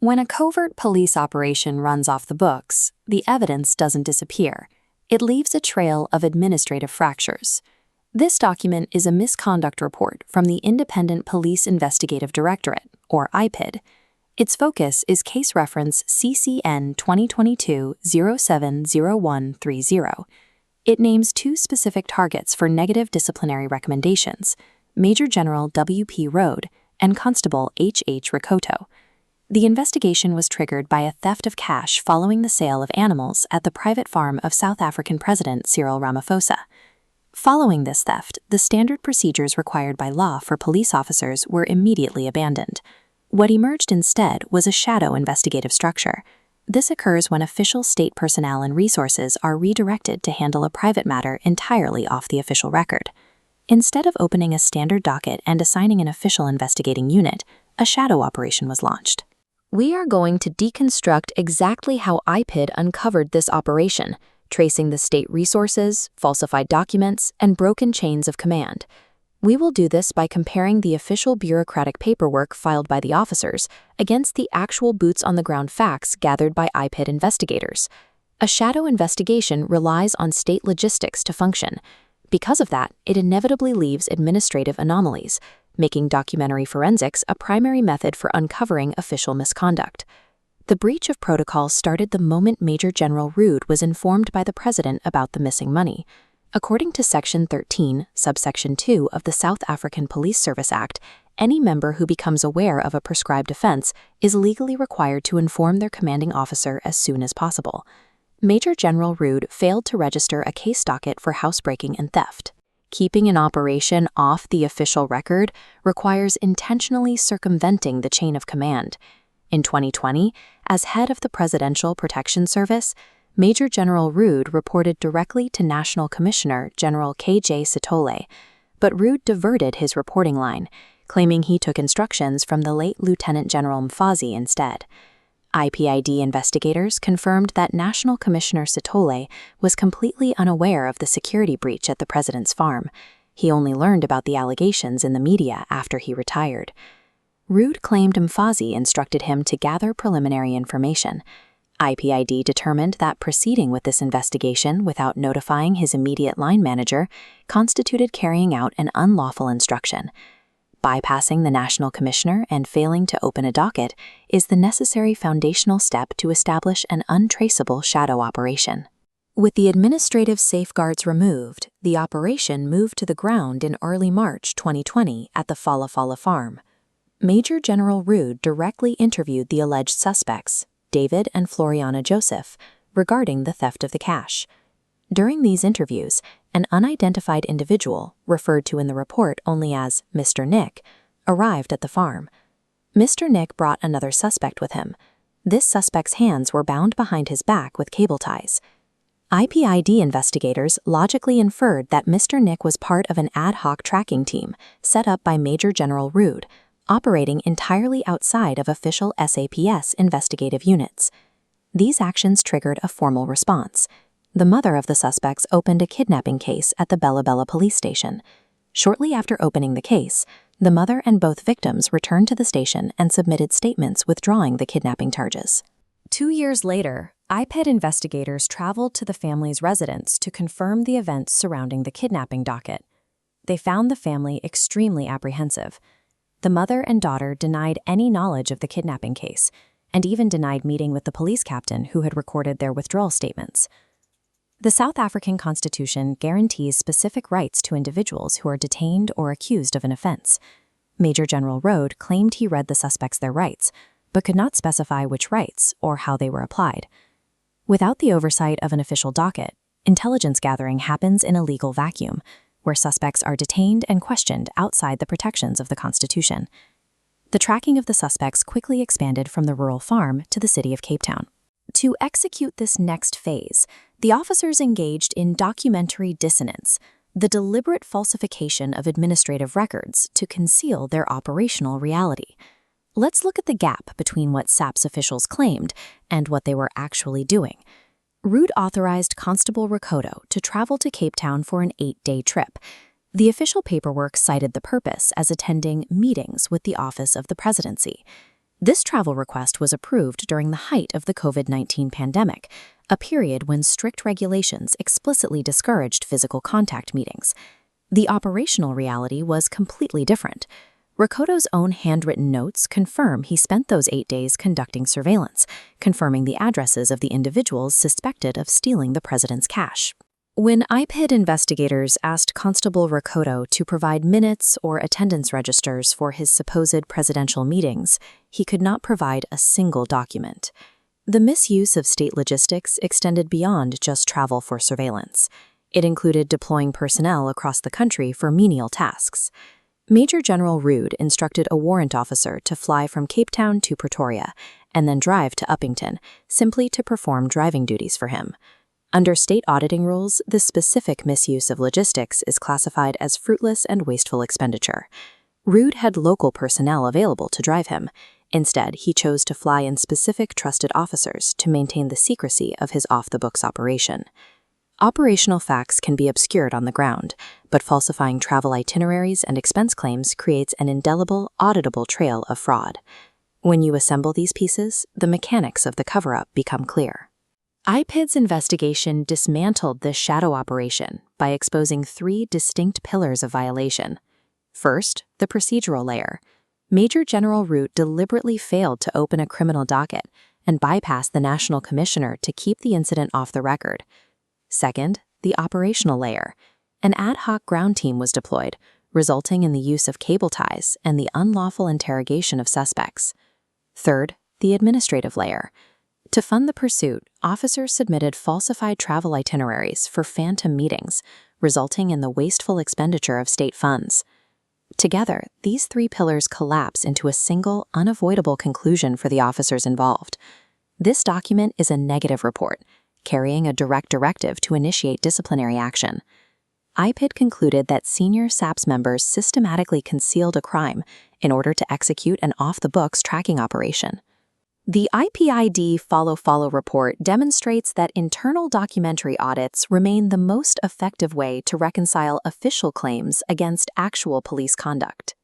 When a covert police operation runs off the books, the evidence doesn't disappear. It leaves a trail of administrative fractures. This document is a misconduct report from the Independent Police Investigative Directorate, or IPID. Its focus is case reference CCN 2022-070130. It names two specific targets for negative disciplinary recommendations: Major General W.P. Rode and Constable H.H. Ricoto. The investigation was triggered by a theft of cash following the sale of animals at the private farm of South African President Cyril Ramaphosa. Following this theft, the standard procedures required by law for police officers were immediately abandoned. What emerged instead was a shadow investigative structure. This occurs when official state personnel and resources are redirected to handle a private matter entirely off the official record. Instead of opening a standard docket and assigning an official investigating unit, a shadow operation was launched. We are going to deconstruct exactly how IPID uncovered this operation, tracing the state resources, falsified documents, and broken chains of command. We will do this by comparing the official bureaucratic paperwork filed by the officers against the actual boots-on-the-ground facts gathered by IPID investigators. A shadow investigation relies on state logistics to function. Because of that, it inevitably leaves administrative anomalies, making documentary forensics a primary method for uncovering official misconduct. The breach of protocol started the moment Major General Rode was informed by the president about the missing money. According to Section 13, Subsection 2 of the South African Police Service Act, any member who becomes aware of a prescribed offense is legally required to inform their commanding officer as soon as possible. Major General Rode failed to register a case docket for housebreaking and theft. Keeping an operation off the official record requires intentionally circumventing the chain of command. In 2020, as head of the Presidential Protection Service, Major General Rode reported directly to National Commissioner General K.J. Sithole, but Rode diverted his reporting line, claiming he took instructions from the late Lieutenant General Mfazi instead. IPID investigators confirmed that National Commissioner Sithole was completely unaware of the security breach at the president's farm. He only learned about the allegations in the media after he retired. Rode claimed Mfazi instructed him to gather preliminary information. IPID determined that proceeding with this investigation without notifying his immediate line manager constituted carrying out an unlawful instruction. Bypassing the National Commissioner and failing to open a docket is the necessary foundational step to establish an untraceable shadow operation. With the administrative safeguards removed, the operation moved to the ground in early March 2020 at the Phala Phala farm. Major General Rode directly interviewed the alleged suspects, David and Floriana Joseph, regarding the theft of the cash. During these interviews, an unidentified individual, referred to in the report only as Mr. Nick, arrived at the farm. Mr. Nick brought another suspect with him. This suspect's hands were bound behind his back with cable ties. IPID investigators logically inferred that Mr. Nick was part of an ad hoc tracking team set up by Major General Rode, operating entirely outside of official SAPS investigative units. These actions triggered a formal response. The mother of the suspects opened a kidnapping case at the Bella Bella police station. Shortly after opening the case, the mother and both victims returned to the station and submitted statements withdrawing the kidnapping charges. 2 years later, IPID investigators traveled to the family's residence to confirm the events surrounding the kidnapping docket. They found the family extremely apprehensive. The mother and daughter denied any knowledge of the kidnapping case, and even denied meeting with the police captain who had recorded their withdrawal statements. The South African Constitution guarantees specific rights to individuals who are detained or accused of an offense. Major General Rode claimed he read the suspects their rights, but could not specify which rights or how they were applied. Without the oversight of an official docket, intelligence gathering happens in a legal vacuum, where suspects are detained and questioned outside the protections of the Constitution. The tracking of the suspects quickly expanded from the rural farm to the city of Cape Town. To execute this next phase, the officers engaged in documentary dissonance, the deliberate falsification of administrative records to conceal their operational reality. Let's look at the gap between what SAPS officials claimed and what they were actually doing. Rode authorized Constable Ricoto to travel to Cape Town for an 8-day trip. The official paperwork cited the purpose as attending meetings with the Office of the Presidency. This travel request was approved during the height of the COVID-19 pandemic, a period when strict regulations explicitly discouraged physical contact meetings. The operational reality was completely different. Rakoto's own handwritten notes confirm he spent those 8 days conducting surveillance, confirming the addresses of the individuals suspected of stealing the president's cash. When IPID investigators asked Constable Rakoto to provide minutes or attendance registers for his supposed presidential meetings, he could not provide a single document. The misuse of state logistics extended beyond just travel for surveillance. It included deploying personnel across the country for menial tasks. Major General Rood instructed a warrant officer to fly from Cape Town to Pretoria and then drive to Uppington, simply to perform driving duties for him. Under state auditing rules, this specific misuse of logistics is classified as fruitless and wasteful expenditure. Rood had local personnel available to drive him. Instead, he chose to fly in specific trusted officers to maintain the secrecy of his off-the-books operation. Operational facts can be obscured on the ground, but falsifying travel itineraries and expense claims creates an indelible, auditable trail of fraud. When you assemble these pieces, the mechanics of the cover-up become clear. IPID's investigation dismantled this shadow operation by exposing 3 distinct pillars of violation. First, the procedural layer. Major General Root deliberately failed to open a criminal docket and bypassed the National Commissioner to keep the incident off the record. Second, the operational layer. An ad hoc ground team was deployed, resulting in the use of cable ties and the unlawful interrogation of suspects. Third, the administrative layer. To fund the pursuit, officers submitted falsified travel itineraries for phantom meetings, resulting in the wasteful expenditure of state funds. Together, these 3 pillars collapse into a single, unavoidable conclusion for the officers involved. This document is a negative report, carrying a direct directive to initiate disciplinary action. IPID concluded that senior SAPS members systematically concealed a crime in order to execute an off-the-books tracking operation. The IPID Phala Phala report demonstrates that internal documentary audits remain the most effective way to reconcile official claims against actual police conduct.